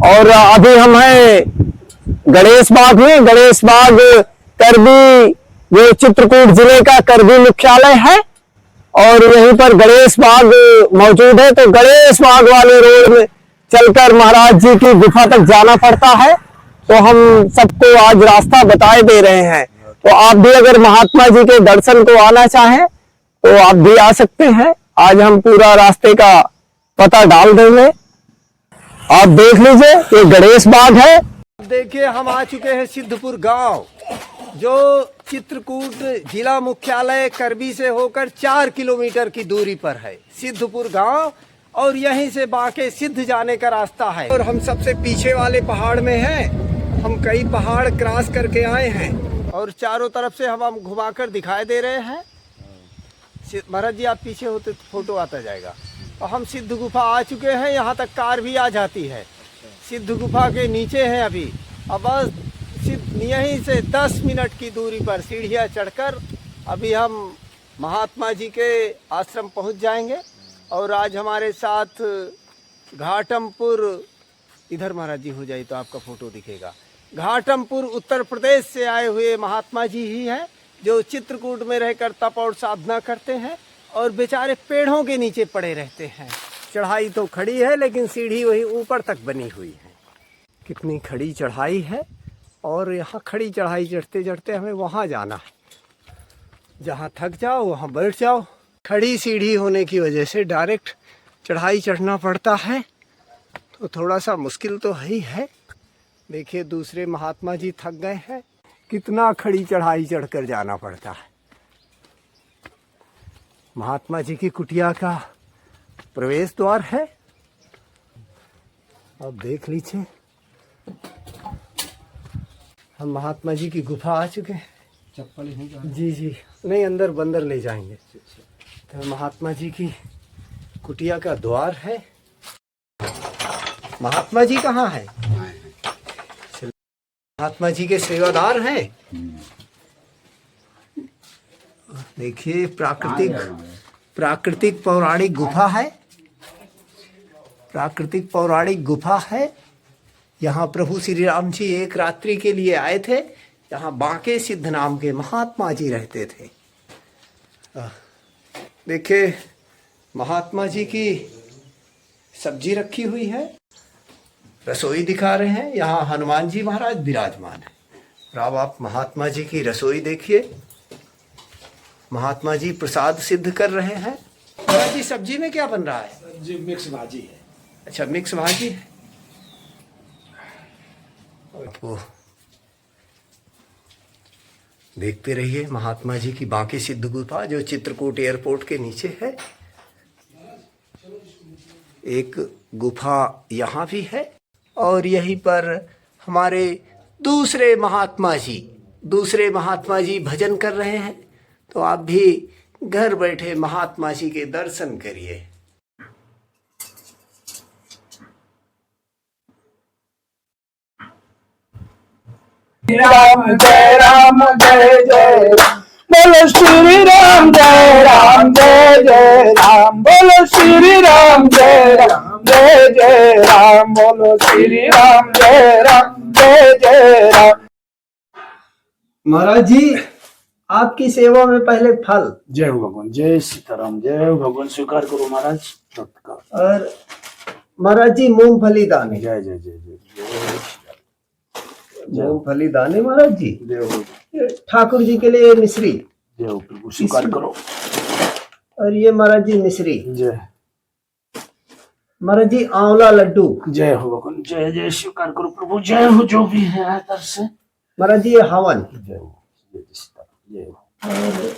और अभी हम हैं गणेश बाग में। गणेश बाग करबी, जो चित्रकूट जिले का करबी मुख्यालय है, और यहीं पर गणेश बाग मौजूद है। तो गणेश बाग वाले रोड में चलकर महाराज जी की गुफा तक जाना पड़ता है। तो हम सबको आज रास्ता बताए दे रहे हैं। तो आप भी अगर महात्मा जी के दर्शन को आना चाहें तो आप भी आ सकते हैं। आज हम पूरा रास्ते का पता डाल देंगे। आप देख लीजिए, ये गणेश बाग है। देखिए, हम आ चुके हैं सिद्धपुर गांव, जो चित्रकूट जिला मुख्यालय करबी से होकर 4 किलोमीटर की दूरी पर है सिद्धपुर गांव, और यहीं से बांके सिद्ध जाने का रास्ता है। और हम सबसे पीछे वाले पहाड़ में हैं। हम कई पहाड़ क्रॉस करके आए हैं और चारों तरफ से हम घुमाकर दिखाई दे रहे हैं। महाराज जी, आप पीछे होते तो फोटो आता जाएगा। और हम सिद्ध गुफा आ चुके हैं। यहाँ तक कार भी आ जाती है। सिद्ध गुफा के नीचे हैं अभी। अब बस यहीं से 10 मिनट की दूरी पर सीढ़ियाँ चढ़कर अभी हम महात्मा जी के आश्रम पहुँच जाएंगे। और आज हमारे साथ घाटमपुर, इधर महाराज जी हो जाए तो आपका फोटो दिखेगा, घाटमपुर उत्तर प्रदेश से आए हुए महात्मा जी ही हैं, जो चित्रकूट में रहकर तप और साधना करते हैं और बेचारे पेड़ों के नीचे पड़े रहते हैं। चढ़ाई तो खड़ी है, लेकिन सीढ़ी वही ऊपर तक बनी हुई है। कितनी खड़ी चढ़ाई है। और यहाँ खड़ी चढ़ाई चढ़ते चढ़ते हमें वहाँ जाना है। जहाँ थक जाओ वहाँ बैठ जाओ। खड़ी सीढ़ी होने की वजह से डायरेक्ट चढ़ाई चढ़ना पड़ता है, तो थोड़ा सा मुश्किल तो ही है। देखिए, दूसरे महात्मा जी थक गए हैं। कितना खड़ी चढ़ाई चढ़कर जाना पड़ता है। महात्मा जी की कुटिया का प्रवेश द्वार है। अब देख लीजिए, हम महात्मा जी की गुफा आ चुके हैं। चप्पल नहीं जी जी, नहीं, अंदर बंदर ले जाएंगे। तो महात्मा जी की कुटिया का द्वार है। महात्मा जी कहाँ है? महात्मा जी के सेवादार हैं। देखिए, प्राकृतिक पौराणिक गुफा है। प्राकृतिक पौराणिक गुफा है। यहाँ प्रभु श्री राम जी एक रात्रि के लिए आए थे। यहाँ बांके सिद्ध नाम के महात्मा जी रहते थे। देखिए, महात्मा जी की सब्जी रखी हुई है। रसोई दिखा रहे हैं। यहाँ हनुमान जी महाराज विराजमान है। और अब आप महात्मा जी की रसोई देखिए। महात्मा जी प्रसाद सिद्ध कर रहे हैं। महाराज जी, सब्जी में क्या बन रहा है? सब्जी मिक्स भाजी है। अच्छा, मिक्स भाजी है। वो देखते रहिए महात्मा जी की बांके सिद्ध गुफा, जो चित्रकूट एयरपोर्ट के नीचे है। एक गुफा यहाँ भी है। और यहीं पर हमारे दूसरे महात्मा जी भजन कर रहे हैं। तो आप भी घर बैठे महात्मा जी के दर्शन करिए। राम जय राम जय जय राम, बोलो श्री राम जय राम जय जय राम, बोलो श्री राम जय राम जय जय राम, बोलो श्री राम जय राम जय जय राम। महाराज जी, आपकी सेवा में पहले फल। जय हो भगवान, जय सीताराम, जय हो भगवान, स्वीकार करो महाराज। और महाराज जी, मूंगफली दाने। जय जय जय जय जय। मूंगफली दाने महाराज जी। जय हो। ठाकुर जी के लिए मिश्री। जय हो प्रभु, स्वीकार करो। और ये महाराज जी मिश्री। जय महाराज जी, आंवला लड्डू। जय हो भगवान, जय जय, स्वीकार करो प्रभु। जय हो, जो भी है तरफ से। महाराज जी, ये हवन। जय हो, जय सीताराम, जय हो। और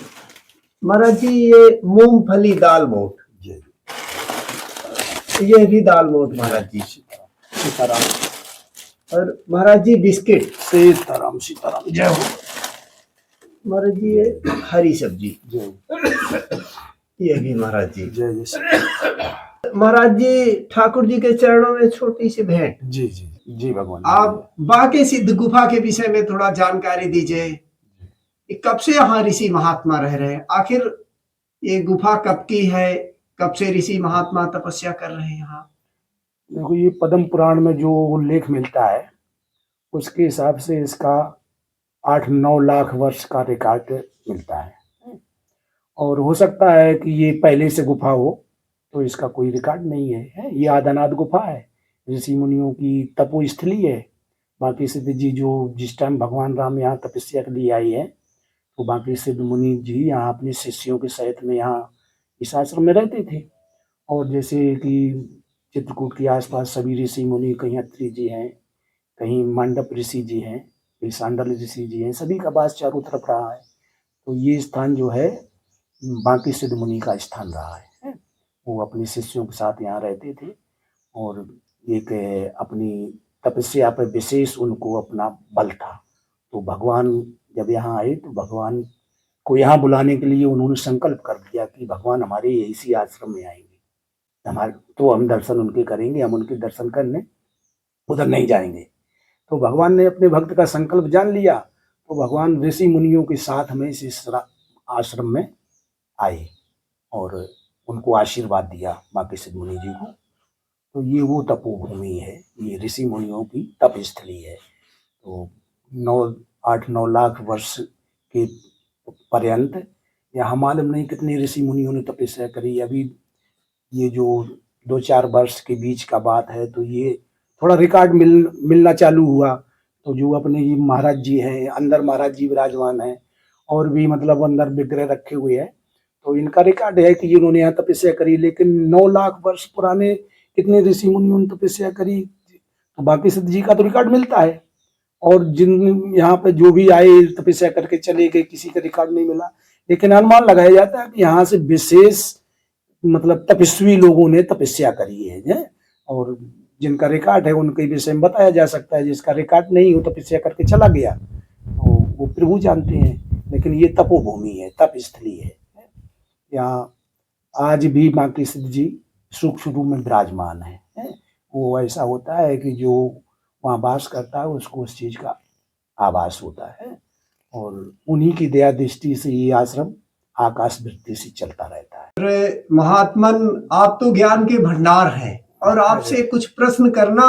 महाराज जी, ये मूंगफली दाल मोठ। जय, ये भी दाल मोठ महाराज जी। सीताराम। और महाराज जी, बिस्किट। सीताराम सीताराम, जय हो। महाराज जी, ये हरी सब्जी। जय हो। ये भी महाराज जी। जय जय सीताराम। महाराज जी, ठाकुर जी के चरणों में छोटी सी भेंट। जी जी जी भगवान। आप बांके सिद्ध गुफा के विषय में थोड़ा जानकारी दीजिए। कब से यहाँ ऋषि महात्मा रह रहे हैं? आखिर ये गुफा कब की है? कब से ऋषि महात्मा तपस्या कर रहे हैं यहाँ? देखो, ये पद्म पुराण में जो उल्लेख मिलता है उसके हिसाब से इसका 8-9 लाख वर्ष का रिकॉर्ड मिलता है। और हो सकता है कि ये पहले से गुफा हो, तो इसका कोई रिकॉर्ड नहीं है। ये आदनाद गुफा है, ऋषि मुनियों की तपोस्थली है। बाकी सिद्ध जी जो जिस टाइम भगवान राम यहाँ तपस्या के लिए आई है, तो बाकी सिद्ध मुनि जी यहाँ अपने शिष्यों के सहित में यहाँ इस आश्रम में रहते थे। और जैसे कि चित्रकूट के आसपास सभी ऋषि मुनि, कहीं अत्रि जी हैं, कहीं मंडप ऋषि जी हैं, कहीं सांडल ऋषि जी हैं, सभी का वास चारों तरफ रहा है। तो ये स्थान जो है बाकी सिद्ध मुनि का स्थान रहा है। वो अपने शिष्यों के साथ यहाँ रहते थे और एक अपनी तपस्या पर विशेष उनको अपना बल था। तो भगवान जब यहाँ आए तो भगवान को यहाँ बुलाने के लिए उन्होंने संकल्प कर दिया कि भगवान हमारे इसी आश्रम में आएंगे, हमारे तो हम दर्शन उनके करेंगे, हम उनके दर्शन करने उधर नहीं जाएंगे। तो भगवान ने अपने भक्त का संकल्प जान लिया, तो भगवान ऋषि मुनियों के साथ में इस आश्रम में आए और उनको आशीर्वाद दिया बाकी सिद्ध मुनि जी को। तो ये वो तपोभूमि है, ये ऋषि मुनियों की तपस्थली है। तो 8-9 लाख वर्ष के पर्यंत यहाँ मालूम नहीं कितने ऋषि मुनियों ने तपस्या करी। अभी ये जो 2-4 वर्ष के बीच का बात है, तो ये थोड़ा रिकॉर्ड मिलना चालू हुआ। तो जो अपने ये महाराज जी हैं, अंदर महाराज जी विराजमान हैं और भी मतलब अंदर विग्रह रखे हुए हैं, तो इनका रिकॉर्ड है कि इन्होंने यहाँ तपस्या करी। लेकिन 9 लाख वर्ष पुराने कितने ऋषि मुनियों ने तपस्या करी, तो बाकी सिद्ध जी का तो रिकॉर्ड मिलता है। और जिन यहाँ पे जो भी आए तपस्या करके चले गए, किसी का रिकॉर्ड नहीं मिला। लेकिन अनुमान लगाया जाता है कि यहाँ से विशेष मतलब तपस्वी लोगों ने तपस्या करी है और जिनका रिकॉर्ड है उनके विषय में बताया जा सकता है। जिसका रिकॉर्ड नहीं हो, तपस्या करके चला गया, तो वो प्रभु जानते हैं। लेकिन ये तपोभूमि है, तपस्थली है। यहाँ आज भी बाकी सिद्ध जी सूक्ष्म रूप में विराजमान है। वो ऐसा होता है कि जो वहाँ वास करता है उसको उस चीज का आभास होता है और उन्हीं की दया दृष्टि से ये आश्रम आकाश वृत्ति से चलता रहता है। महात्मन, आप तो ज्ञान के भंडार हैं और आपसे कुछ प्रश्न करना,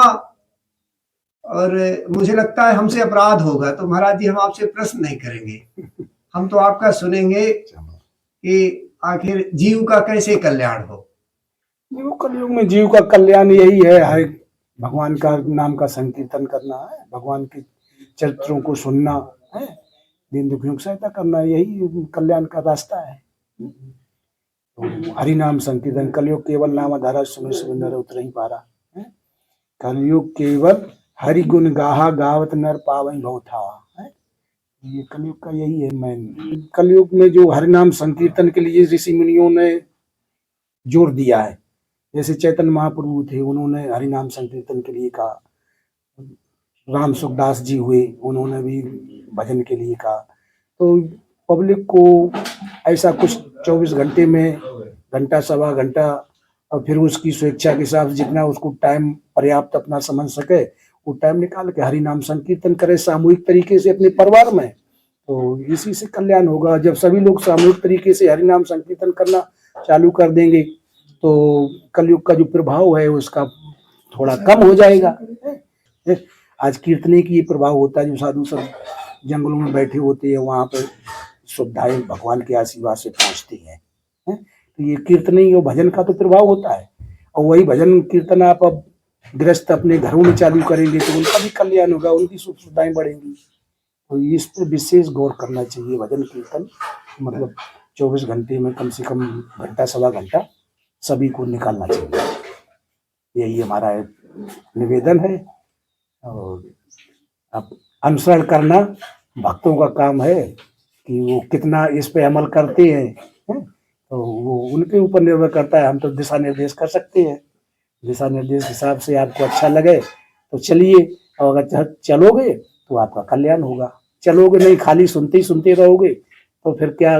और मुझे लगता है हमसे अपराध होगा, तो महाराज जी हम आपसे प्रश्न नहीं करेंगे। हम तो आपका सुनेंगे कि आखिर जीव का कैसे कल्याण हो। देखो, कलयुग में जीव का कल्याण यही है, हर भगवान का नाम का संकीर्तन करना है, भगवान के चरित्रों को सुनना है, दीन दुखियों की सहायता करना, यही कल्याण का रास्ता है। तो हरि नाम संकीर्तन, कलयुग केवल नाम धारा सुन सुंदर उतर ही पारा। कलयुग केवल हरि गुण गाहा गावत नर पावई भव था। ये कलयुग का यही है। मैं कलयुग में जो हरि नाम संकीर्तन के लिए ऋषि मुनियों ने जोर दिया है, जैसे चैतन्य महाप्रभु थे, उन्होंने हरि नाम संकीर्तन के लिए कहा। राम सुखदास जी हुए, उन्होंने भी भजन के लिए कहा। तो पब्लिक को ऐसा कुछ 24 घंटे में घंटा सवा घंटा, और फिर उसकी स्वेच्छा के हिसाब से जितना उसको टाइम पर्याप्त अपना समझ सके वो टाइम निकाल के हरि नाम संकीर्तन करे सामूहिक तरीके से अपने परिवार में। तो इसी से कल्याण होगा। जब सभी लोग सामूहिक तरीके से हरि नाम संकीर्तन करना चालू कर देंगे तो कलयुग का जो प्रभाव है उसका थोड़ा कम हो जाएगा। आज कीर्तने की ये प्रभाव होता है, जो साधु सब जंगलों में बैठे होते हैं, वहां पर सुविधाएं भगवान के आशीर्वाद से पहुंचती हैं। तो ये कीर्तने और भजन का तो प्रभाव होता है। और वही भजन कीर्तन आप अब गृहस्थ अपने घरों में चालू करेंगे तो उनका भी कल्याण होगा, उनकी सुख सुविधाएं बढ़ेंगी। तो इस पर विशेष गौर करना चाहिए। भजन कीर्तन मतलब 24 घंटे में कम से कम घंटा सवा घंटा सभी को निकालना चाहिए। यही हमारा निवेदन है। और अब अनुसरण करना भक्तों का काम है कि वो कितना इस पे अमल करते हैं, तो वो उनके ऊपर निर्भर करता है। हम तो दिशा निर्देश कर सकते हैं, दिशा निर्देश के हिसाब से आपको अच्छा लगे तो चलिए, और अगर चलोगे तो आपका कल्याण होगा। चलोगे नहीं, खाली सुनते ही सुनते रहोगे तो फिर क्या,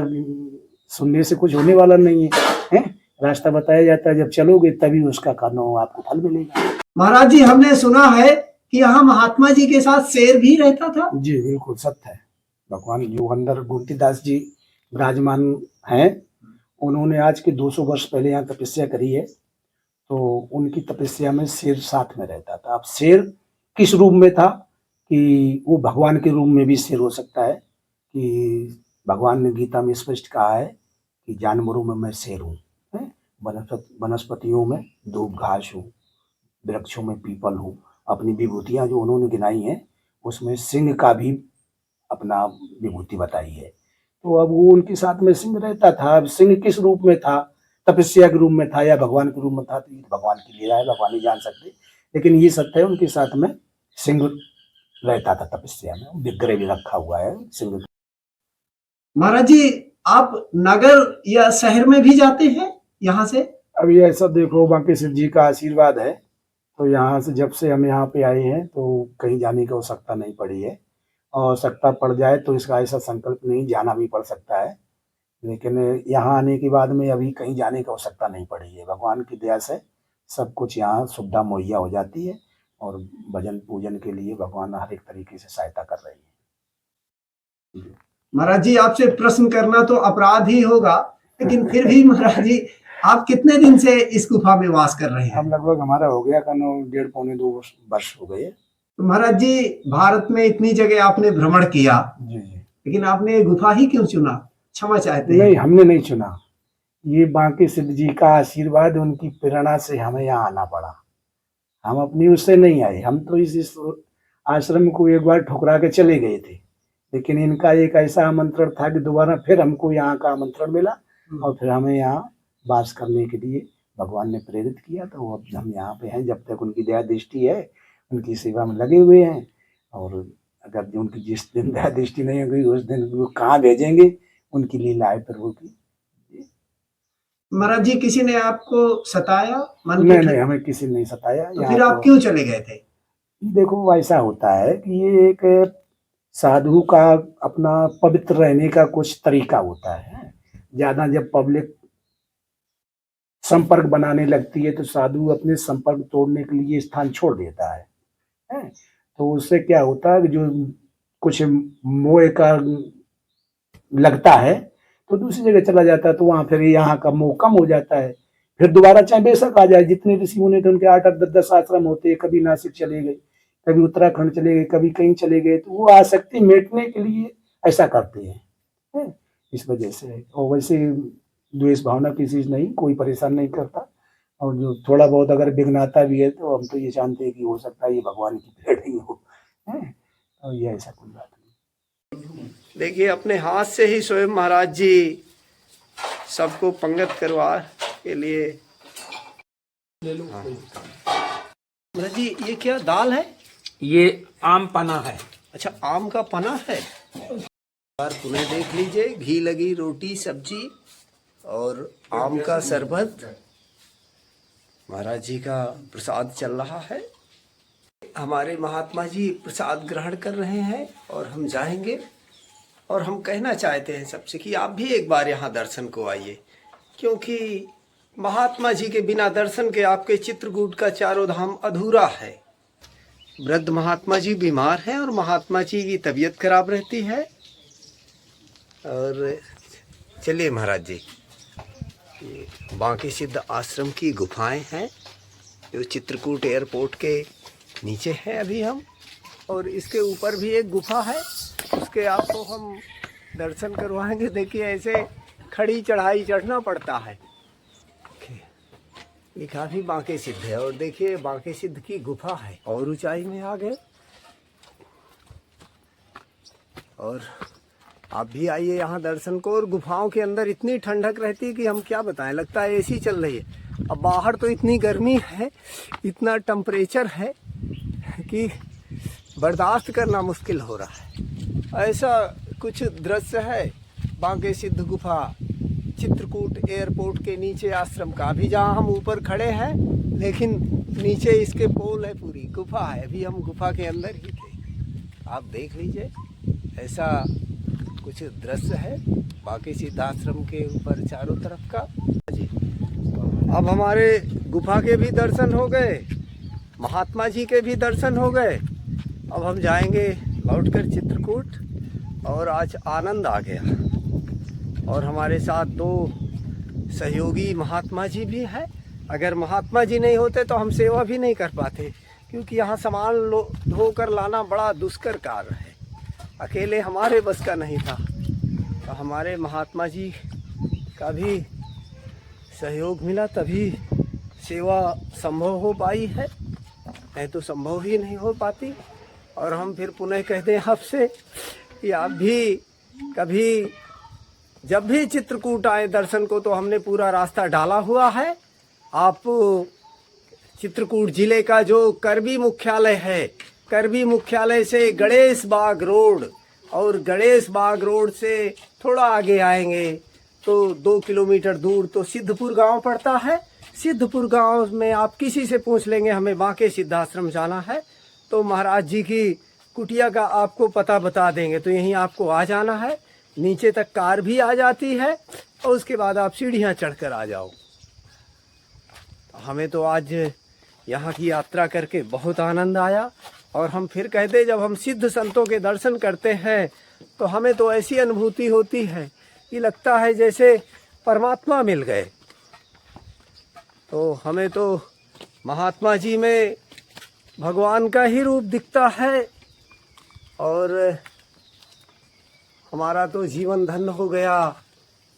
सुनने से कुछ होने वाला नहीं है। रास्ता बताया जाता है, जब चलोगे तभी उसका कानून आपको फल मिलेगा। महाराज जी, हमने सुना है कि यहाँ महात्मा जी के साथ शेर भी रहता था। जी बिल्कुल सत्य है। भगवान जो अंदर गुमतीदास जी विराजमान हैं, उन्होंने आज के 200 वर्ष पहले यहाँ तपस्या करी है। तो उनकी तपस्या में शेर साथ में रहता था। अब शेर किस रूप में था कि वो भगवान के रूप में भी शेर हो सकता है, कि भगवान ने गीता में स्पष्ट कहा है कि जानवरों में मैं शेर हूँ, वनस्पतियों में धूप घास हूँ, वृक्षों में पीपल हूँ। अपनी विभूतियाँ जो उन्होंने गिनाई हैं उसमें सिंह का भी अपना विभूति बताई है। तो अब वो उनके साथ में सिंह रहता था। अब सिंह किस रूप में था, तपस्या के रूप में था या भगवान के रूप में था, तो ये भगवान की लीला है, भगवान ही जान सकते। लेकिन ये सत्य है उनके साथ में सिंह रहता था तपस्या में, विग्रह भी रखा हुआ है सिंह। महाराज जी, आप नगर या शहर में भी जाते हैं यहाँ से? अब ये ऐसा देखो, बाकी शिव जी का आशीर्वाद है, तो यहाँ से जब से हम यहाँ पे आए हैं तो कहीं जाने की आवश्यकता नहीं पड़ी है। और आवश्यकता पड़ जाए तो इसका ऐसा संकल्प नहीं, जाना भी पड़ सकता है, लेकिन यहाँ आने के बाद में अभी कहीं जाने की आवश्यकता नहीं पड़ी है। भगवान की दया से सब कुछ यहाँ सुविधा मुहैया हो जाती है और भजन पूजन के लिए भगवान हर एक तरीके से सहायता कर रही है। महाराज जी, आपसे प्रश्न करना तो अपराध ही होगा, लेकिन फिर भी महाराज जी, आप कितने दिन से इस गुफा में वास कर रहे हैं? हम लगभग हमारा हो गया 1.5-2 वर्ष हो गए। तो महाराज जी, भारत में इतनी जगह आपने भ्रमण किया, जी, लेकिन आपने गुफा ही क्यों चुना? क्षमा चाहते हैं। नहीं, हमने नहीं चुना, ये बांके सिद्ध जी का आशीर्वाद, उनकी प्रेरणा से हमें यहाँ आना पड़ा। हम अपनी उससे नहीं आए, हम तो इस आश्रम को एक बार ठुकरा के चले गए थे, लेकिन इनका एक ऐसा आमंत्रण था कि दोबारा फिर हमको यहाँ का आमंत्रण मिला और फिर हमें यहाँ वास करने के लिए भगवान ने प्रेरित किया। तो अब हम यहाँ पे हैं, जब तक उनकी दया दृष्टि है उनकी सेवा में लगे हुए हैं। और अगर उनकी जिस दिन दया दृष्टि नहीं होगी उस दिन वो कहाँ भेजेंगे, उनकी लीला है प्रभु की। महाराज जी, किसी ने आपको सताया? नहीं, हमें किसी ने नहीं सताया। तो फिर आप क्यों चले गए थे? देखो, ऐसा होता है कि ये एक साधु का अपना पवित्र रहने का कुछ तरीका होता है। ज्यादा जब पब्लिक संपर्क बनाने लगती है तो साधु अपने संपर्क तोड़ने के लिए स्थान छोड़ देता है। तो उससे क्या होता है कि जो कुछ मोह का लगता है तो दूसरी जगह चला जाता है, तो वहां फिर यहाँ का मोह कम हो जाता है। फिर दोबारा चाहे बेशक आ जाए, जितने ऋषि मुनि थे उनके 8-8, 10-10 आश्रम होते हैं, कभी नासिक चले गए, कभी उत्तराखंड चले गए, कभी कहीं चले गए, तो वो आसक्ति मेटने के लिए ऐसा करते हैं। इस वजह से, और वैसे द्वेष भावना की चीज नहीं, कोई परेशान नहीं करता। और जो थोड़ा बहुत अगर विघ्न आता भी है तो हम तो ये जानते हैं कि हो सकता है ये भगवान की प्रेरणा हो, और ये ऐसा कोई बात नहीं। देखिए, अपने हाथ से ही स्वयं महाराज जी सबको पंगत करवा के लिए ले लो। महाराज जी, ये क्या दाल है? ये आम पना है। अच्छा, आम का पना है। पुनः देख लीजिए, घी लगी रोटी सब्जी और आम का शरबत, महाराज जी का प्रसाद चल रहा है। हमारे महात्मा जी प्रसाद ग्रहण कर रहे हैं और हम जाएंगे। और हम कहना चाहते हैं सबसे कि आप भी एक बार यहाँ दर्शन को आइए, क्योंकि महात्मा जी के बिना दर्शन के आपके चित्रकूट का चारों धाम अधूरा है। वृद्ध महात्मा जी बीमार हैं और महात्मा जी की तबीयत खराब रहती है। और चलिए महाराज जी, ये बांके सिद्ध आश्रम की गुफाएं हैं जो चित्रकूट एयरपोर्ट के नीचे है अभी हम, और इसके ऊपर भी एक गुफा है, उसके आपको हम दर्शन करवाएंगे। देखिए, ऐसे खड़ी चढ़ाई चढ़ना पड़ता है। ये काफी बांके सिद्ध है, और देखिए बांके सिद्ध की गुफा है और ऊंचाई में आ गए। और आप भी आइए यहाँ दर्शन को। और गुफाओं के अंदर इतनी ठंडक रहती है कि हम क्या बताएं, लगता है एसी चल रही है। अब बाहर तो इतनी गर्मी है, इतना टेम्परेचर है कि बर्दाश्त करना मुश्किल हो रहा है। ऐसा कुछ दृश्य है बांके सिद्ध गुफा चित्रकूट एयरपोर्ट के नीचे आश्रम का। अभी जहाँ हम ऊपर खड़े हैं, लेकिन नीचे इसके पोल है, पूरी गुफा है। अभी हम गुफा के अंदर ही थे। आप देख लीजिए, ऐसा कुछ दृश्य है बांके सिद्ध आश्रम के ऊपर चारों तरफ का। जी, अब हमारे गुफा के भी दर्शन हो गए, महात्मा जी के भी दर्शन हो गए। अब हम जाएंगे लौटकर चित्रकूट। और आज आनंद आ गया। और हमारे साथ 2 सहयोगी महात्मा जी भी हैं अगर महात्मा जी नहीं होते तो हम सेवा भी नहीं कर पाते, क्योंकि यहाँ सामान ढोकर लाना बड़ा दुष्कर कार्य है। अकेले हमारे बस का नहीं था, तो हमारे महात्मा जी का भी सहयोग मिला, तभी सेवा संभव हो पाई है, नहीं तो संभव ही नहीं हो पाती। और हम फिर पुनः कहते हैं आपसे कि आप भी कभी जब भी चित्रकूट आए दर्शन को, तो हमने पूरा रास्ता डाला हुआ है। आप चित्रकूट जिले का जो करबी मुख्यालय है, करबी मुख्यालय से गणेश बाग रोड, और गणेश बाग रोड से थोड़ा आगे आएंगे तो 2 किलोमीटर दूर तो सिद्धपुर गांव पड़ता है। सिद्धपुर गांव में आप किसी से पूछ लेंगे हमें बांके सिद्धाश्रम जाना है, तो महाराज जी की कुटिया का आपको पता बता देंगे। तो यहीं आपको आ जाना है, नीचे तक कार भी आ जाती है, और उसके बाद आप सीढ़ियाँ चढ़कर आ जाओ। हमें तो आज यहाँ की यात्रा करके बहुत आनंद आया। और हम फिर कहते, जब हम सिद्ध संतों के दर्शन करते हैं तो हमें तो ऐसी अनुभूति होती है कि लगता है जैसे परमात्मा मिल गए। तो हमें तो महात्मा जी में भगवान का ही रूप दिखता है, और हमारा तो जीवन धन्य हो गया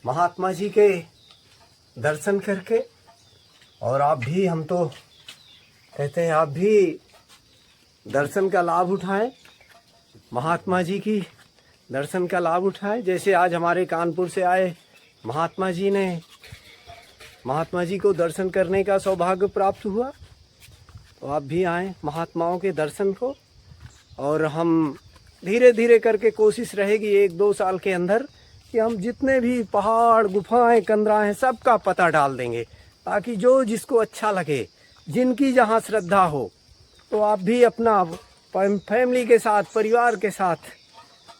महात्मा जी के दर्शन करके। और आप भी, हम तो कहते हैं आप भी दर्शन का लाभ उठाएं, महात्मा जी की दर्शन का लाभ उठाएं। जैसे आज हमारे कानपुर से आए महात्मा जी ने, महात्मा जी को दर्शन करने का सौभाग्य प्राप्त हुआ, तो आप भी आएं महात्माओं के दर्शन को। और हम धीरे धीरे करके कोशिश रहेगी 1-2 साल के अंदर कि हम जितने भी पहाड़, गुफाएं, कंदराएं सबका पता डाल देंगे, ताकि जो जिसको अच्छा लगे, जिनकी जहां श्रद्धा हो, तो आप भी अपना फैमिली के साथ, परिवार के साथ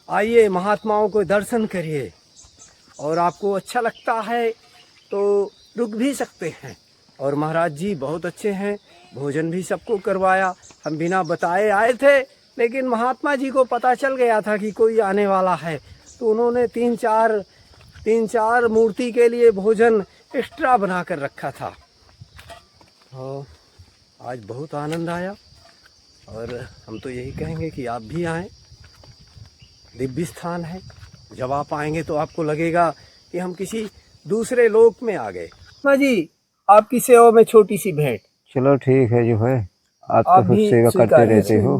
आइए, महात्माओं को दर्शन करिए। और आपको अच्छा लगता है तो रुक भी सकते हैं। और महाराज जी बहुत अच्छे हैं, भोजन भी सबको करवाया। हम बिना बताए आए थे, लेकिन महात्मा जी को पता चल गया था कि कोई आने वाला है, तो उन्होंने 3-4 मूर्ति के लिए भोजन एक्स्ट्रा बना कर रखा था। और आज बहुत आनंद आया। और हम तो यही कहेंगे कि आप भी आएं, दिव्य स्थान है। जब आप आएंगे तो आपको लगेगा कि हम किसी दूसरे लोक में आ गए। माँ जी, आपकी सेवा में छोटी सी भेंट। चलो ठीक है, जो है आप आप तो भी सेवा करते स्वीकारिए। रहते हो।